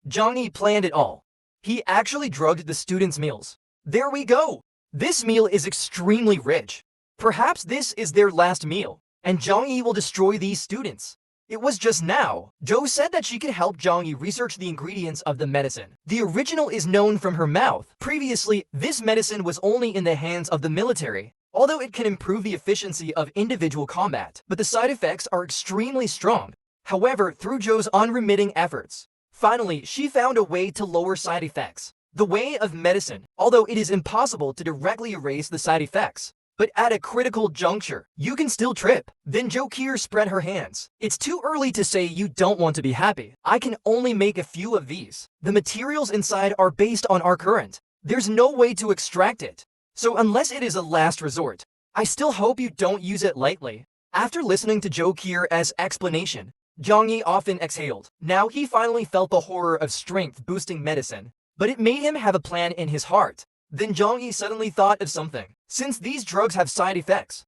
Zhang Yi planned it all. He actually drugged the students' meals. There we go! This meal is extremely rich. Perhaps this is their last meal, and Zhang Yi will destroy these students. It was just now, Zhou said that she could help Zhang Yi research the ingredients of the medicine. The original is known from her mouth. Previously, this medicine was only in the hands of the military, although it can improve the efficiency of individual combat, but the side effects are extremely strong. However, through Zhou's unremitting efforts, finally, she found a way to lower side effects. The way of medicine, although it is impossible to directly erase the side effects, but at a critical juncture, you can still trip. Then Jokir spread her hands. It's too early to say you don't want to be happy. I can only make a few of these. The materials inside are based on our current. There's no way to extract it. So unless it is a last resort, I still hope you don't use it lightly. After listening to Jokir's explanation, Zhang Yi often exhaled. Now he finally felt the horror of strength-boosting medicine, but it made him have a plan in his heart. Then Zhang Yi suddenly thought of something. Since these drugs have side effects,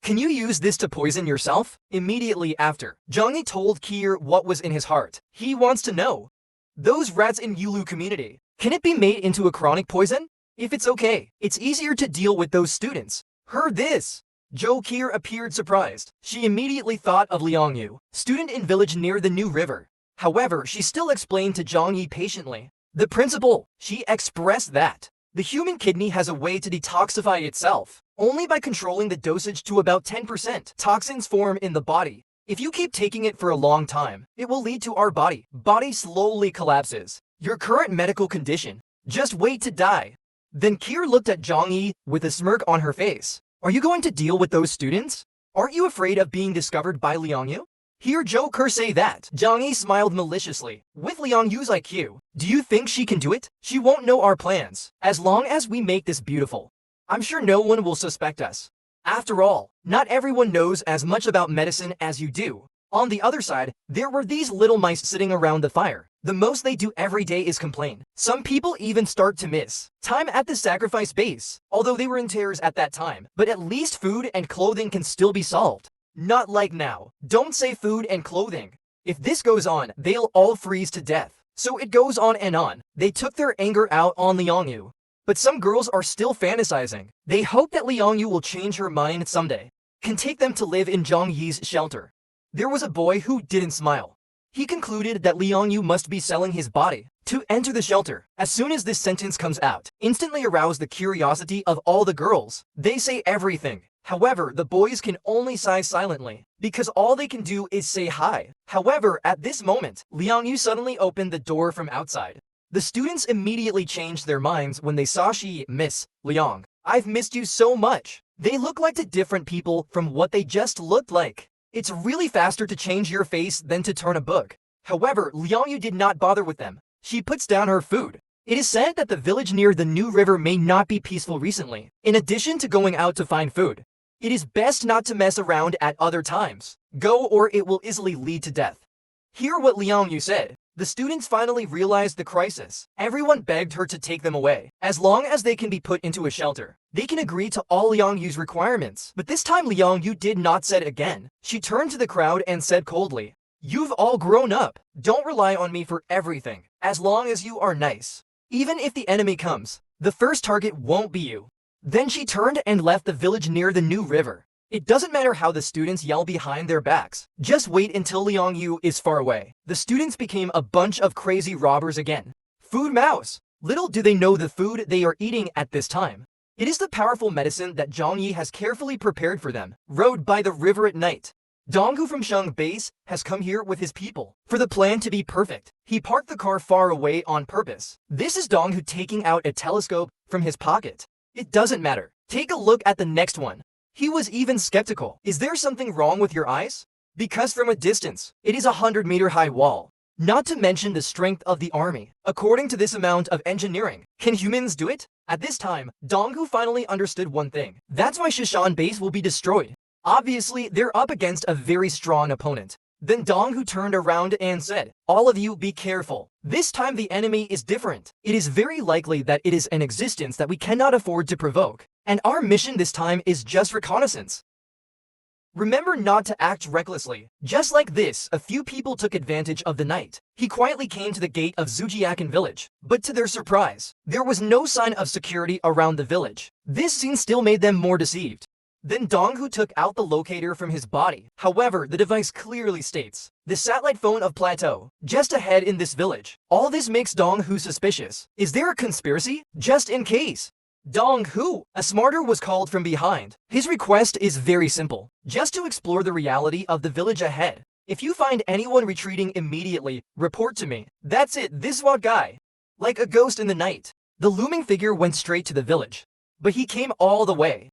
can you use this to poison yourself? Immediately after, Zhang Yi told Kier what was in his heart. He wants to know. Those rats in Yulu community, can it be made into a chronic poison? If it's okay, it's easier to deal with those students. Heard this? Zhou Kier appeared surprised. She immediately thought of Liang Yu, student in village near the new river. However, she still explained to Zhang Yi patiently. The principle, she expressed that the human kidney has a way to detoxify itself. Only by controlling the dosage to about 10%, toxins form in the body. If you keep taking it for a long time, it will lead to our body. Body slowly collapses. Your current medical condition. Just wait to die. Then Kier looked at Zhang Yi with a smirk on her face. Are you going to deal with those students? Aren't you afraid of being discovered by Liang Yu? Hear Joker say that. Zhang Yi smiled maliciously. With Liang Yu's IQ, do you think she can do it? She won't know our plans. As long as we make this beautiful, I'm sure no one will suspect us. After all, not everyone knows as much about medicine as you do. On the other side, there were these little mice sitting around the fire. The most they do every day is complain. Some people even start to miss time at the sacrifice base, although they were in tears at that time. But at least food and clothing can still be solved. Not like now. Don't say food and clothing. If this goes on, they'll all freeze to death. So it goes on and on. They took their anger out on Liang Yu. But some girls are still fantasizing. They hope that Liang Yu will change her mind someday. Can take them to live in Zhang Yi's shelter. There was a boy who didn't smile. He concluded that Liang Yu must be selling his body to enter the shelter. As soon as this sentence comes out, instantly arouse the curiosity of all the girls. They say everything. However, the boys can only sigh silently, because all they can do is say hi. However, at this moment, Liang Yu suddenly opened the door from outside. The students immediately changed their minds when they saw she, Miss Liang. I've missed you so much. They look like two different people from what they just looked like. It's really faster to change your face than to turn a book. However, Liang Yu did not bother with them. She puts down her food. It is said that the village near the new river may not be peaceful recently. In addition to going out to find food, it is best not to mess around at other times. Go or it will easily lead to death. Hear what Liang Yu said. The students finally realized the crisis. Everyone begged her to take them away. As long as they can be put into a shelter, they can agree to all Liang Yu's requirements. But this time Liang Yu did not say it again. She turned to the crowd and said coldly, "You've all grown up. Don't rely on me for everything. As long as you are nice. Even if the enemy comes, the first target won't be you." Then she turned and left the village near the new river. It doesn't matter how the students yell behind their backs. Just wait until Liang Yu is far away. The students became a bunch of crazy robbers again. Food mouse. Little do they know the food they are eating at this time. It is the powerful medicine that Zhang Yi has carefully prepared for them. Rode by the river at night. Donghu from Sheng base has come here with his people. For the plan to be perfect, he parked the car far away on purpose. This is Donghu taking out a telescope from his pocket. It doesn't matter. Take a look at the next one. He was even skeptical. Is there something wrong with your eyes? Because from a distance, it is a 100-meter high wall. Not to mention the strength of the army. According to this amount of engineering, can humans do it? At this time, Donghu finally understood one thing. That's why Shishan base will be destroyed. Obviously, they're up against a very strong opponent. Then Donghu turned around and said, "All of you be careful. This time the enemy is different. It is very likely that it is an existence that we cannot afford to provoke. And our mission this time is just reconnaissance." Remember not to act recklessly. Just like this, a few people took advantage of the night. He quietly came to the gate of Zujiakan village, but to their surprise, there was no sign of security around the village. This scene still made them more deceived. Then Donghu took out the locator from his body. However, the device clearly states, the satellite phone of Plateau, just ahead in this village. All this makes Donghu suspicious. Is there a conspiracy? Just in case. Donghu, a smarter, was called from behind. His request is very simple, just to explore the reality of the village ahead. If you find anyone retreating immediately, report to me. That's it, this SWAT guy. Like a ghost in the night. The looming figure went straight to the village. But he came all the way.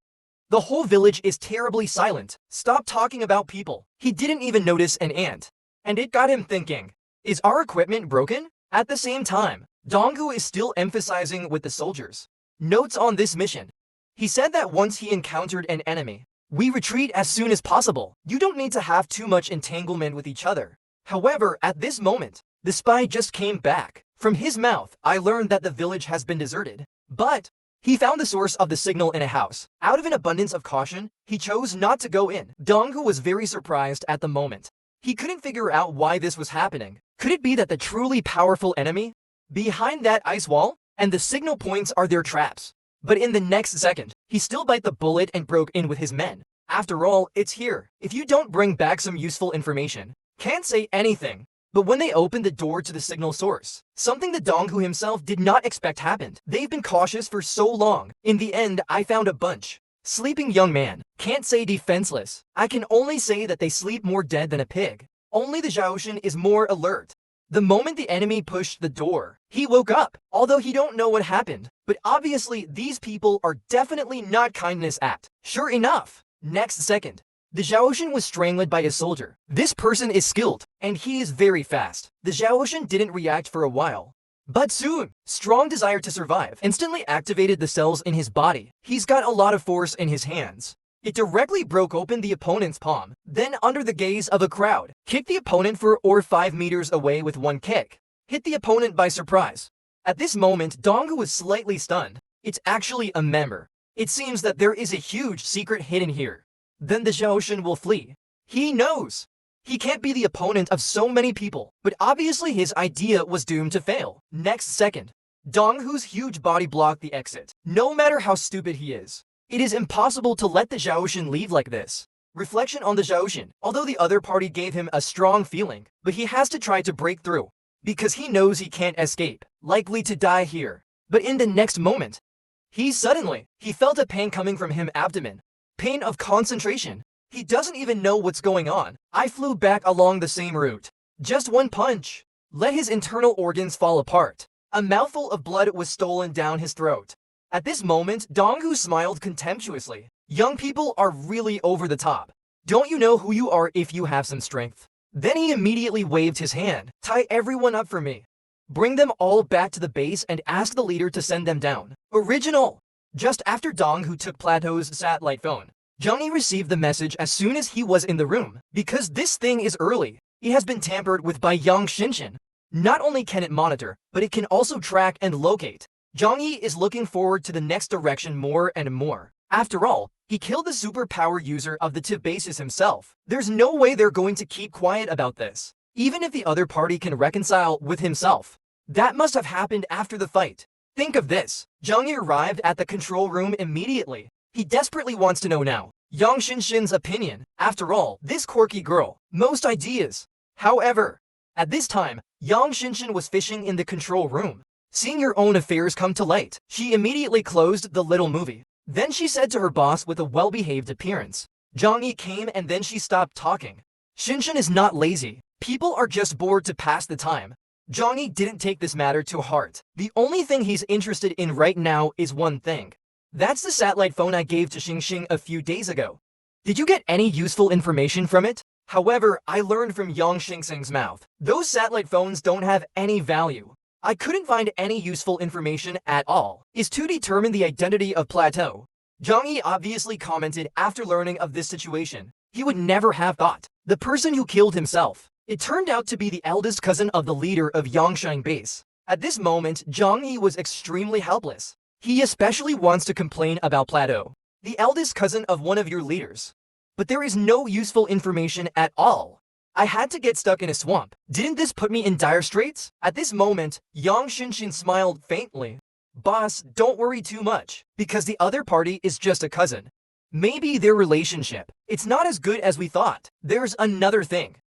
The whole village is terribly silent. Stop talking about people. He didn't even notice an ant. And it got him thinking, is our equipment broken? At the same time, Donghu is still emphasizing with the soldiers. Notes on this mission. He said that once he encountered an enemy, we retreat as soon as possible. You don't need to have too much entanglement with each other. However, at this moment, the spy just came back. From his mouth, I learned that the village has been deserted. But he found the source of the signal in a house. Out of an abundance of caution, he chose not to go in. Donghu was very surprised at the moment. He couldn't figure out why this was happening. Could it be that the truly powerful enemy behind that ice wall? And the signal points are their traps. But in the next second, he still bit the bullet and broke in with his men. After all, it's here. If you don't bring back some useful information, can't say anything. But when they opened the door to the signal source, something that Donghu himself did not expect happened. They've been cautious for so long. In the end, I found a bunch. Sleeping young man. Can't say defenseless. I can only say that they sleep more dead than a pig. Only the Zhaoshan is more alert. The moment the enemy pushed the door, he woke up, although he don't know what happened. But obviously, these people are definitely not kindness act. Sure enough, next second, the Zhaoshan was strangled by a soldier. This person is skilled, and he is very fast. The Zhaoshan didn't react for a while. But soon, strong desire to survive instantly activated the cells in his body. He's got a lot of force in his hands. It directly broke open the opponent's palm, then under the gaze of a crowd, kicked the opponent 4 or 5 meters away with one kick. Hit the opponent by surprise. At this moment, Donghu was slightly stunned. It's actually a member. It seems that there is a huge secret hidden here. Then the Zhaoshan will flee. He knows. He can't be the opponent of so many people, but obviously his idea was doomed to fail. Next second, Donghu's huge body blocked the exit. No matter how stupid he is, it is impossible to let the Zhaoshan leave like this. Reflection on the Zhaoshan. Although the other party gave him a strong feeling, but he has to try to break through. Because he knows he can't escape, likely to die here. But in the next moment, he felt a pain coming from him abdomen. Pain of concentration. He doesn't even know what's going on. I flew back along the same route. Just one punch. Let his internal organs fall apart. A mouthful of blood was stolen down his throat. At this moment, Donghu smiled contemptuously. Young people are really over the top. Don't you know who you are if you have some strength? Then he immediately waved his hand. Tie everyone up for me. Bring them all back to the base and ask the leader to send them down. Original. Just after Donghu took Plateau's satellite phone, Zhang received the message as soon as he was in the room. Because this thing is early, it has been tampered with by Yang Shinshin. Not only can it monitor, but it can also track and locate. Zhang Yi is looking forward to the next direction more and more. After all, he killed the superpower user of the two bases himself. There's no way they're going to keep quiet about this. Even if the other party can reconcile with himself. That must have happened after the fight. Think of this. Zhang Yi arrived at the control room immediately. He desperately wants to know now Yang Shinshin's opinion. After all, this quirky girl, most ideas. However, at this time, Yang Shinshin was fishing in the control room. Seeing her own affairs come to light, she immediately closed the little movie. Then she said to her boss with a well-behaved appearance. Zhang Yi came and then she stopped talking. Shinshin is not lazy. People are just bored to pass the time. Zhang Yi didn't take this matter to heart. The only thing he's interested in right now is one thing. That's the satellite phone I gave to Xingxing a few days ago. Did you get any useful information from it? However, I learned from Yang Xingxing's mouth. Those satellite phones don't have any value. I couldn't find any useful information at all. Is to determine the identity of Plateau. Zhang Yi obviously commented after learning of this situation. He would never have thought. The person who killed himself. It turned out to be the eldest cousin of the leader of Yangshan base. At this moment, Zhang Yi was extremely helpless. He especially wants to complain about Plateau, the eldest cousin of one of your leaders. but there is no useful information at all. I had to get stuck in a swamp. Didn't this put me in dire straits? At this moment, Yang Shinshin smiled faintly. Boss, don't worry too much, because the other party is just a cousin. Maybe their relationship, it's not as good as we thought. There's another thing.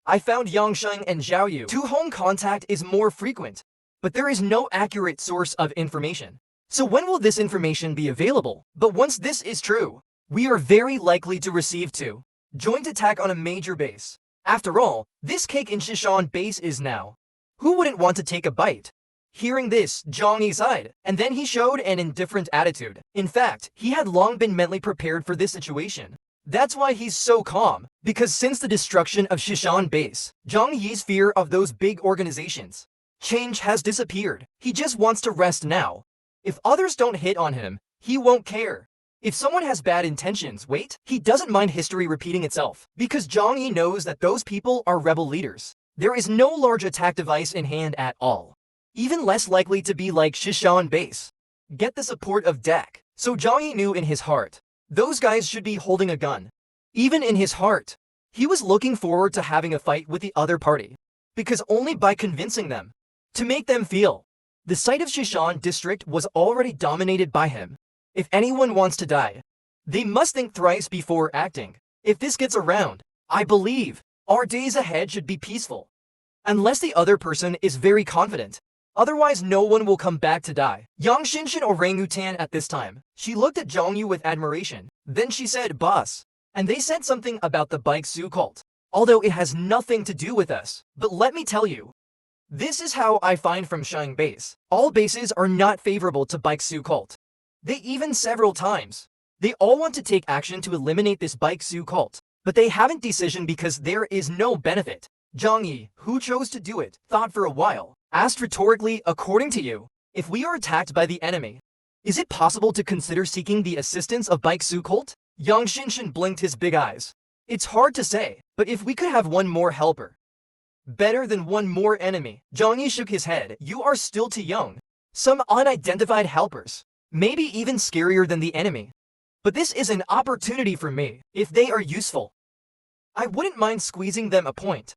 I found Yangsheng and Zhaoyu. To-home contact is more frequent, but there is no accurate source of information. So when will this information be available? But once this is true, we are very likely to receive two joint attack on a major base. After all, this cake in Shishan base is now. Who wouldn't want to take a bite? Hearing this, Zhang Yi sighed, and then he showed an indifferent attitude. In fact, he had long been mentally prepared for this situation. That's why he's so calm, because since the destruction of Shishan base, Zhang Yi's fear of those big organizations change has disappeared. He just wants to rest now. If others don't hit on him, he won't care. If someone has bad intentions, wait, he doesn't mind history repeating itself, because Zhang Yi knows that those people are rebel leaders. There is no large attack device in hand at all. Even less likely to be like Shishan base. Get the support of deck. So Zhang Yi knew in his heart, those guys should be holding a gun. Even in his heart, he was looking forward to having a fight with the other party. Because only by convincing them, to make them feel, the site of Shishan district was already dominated by him. If anyone wants to die, they must think thrice before acting. If this gets around, I believe, our days ahead should be peaceful. Unless the other person is very confident. Otherwise no one will come back to die. Yang Shinshin orangutan at this time. She looked at Zhang Yu with admiration. Then she said, boss. And they said something about the Bike Su cult. Although it has nothing to do with us. But let me tell you. This is how I find from Shang base. All bases are not favorable to Bike Su cult. They even several times. They all want to take action to eliminate this Bike Su cult. But they haven't decision because there is no benefit. Zhang Yi, who chose to do it, thought for a while. Asked rhetorically, according to you, if we are attacked by the enemy, is it possible to consider seeking the assistance of Bike Su cult? Yang Shinshin blinked his big eyes. It's hard to say, but if we could have one more helper. Better than one more enemy. Zhang Yi shook his head. You are still too young. Some unidentified helpers. Maybe even scarier than the enemy. But this is an opportunity for me. If they are useful, I wouldn't mind squeezing them a point.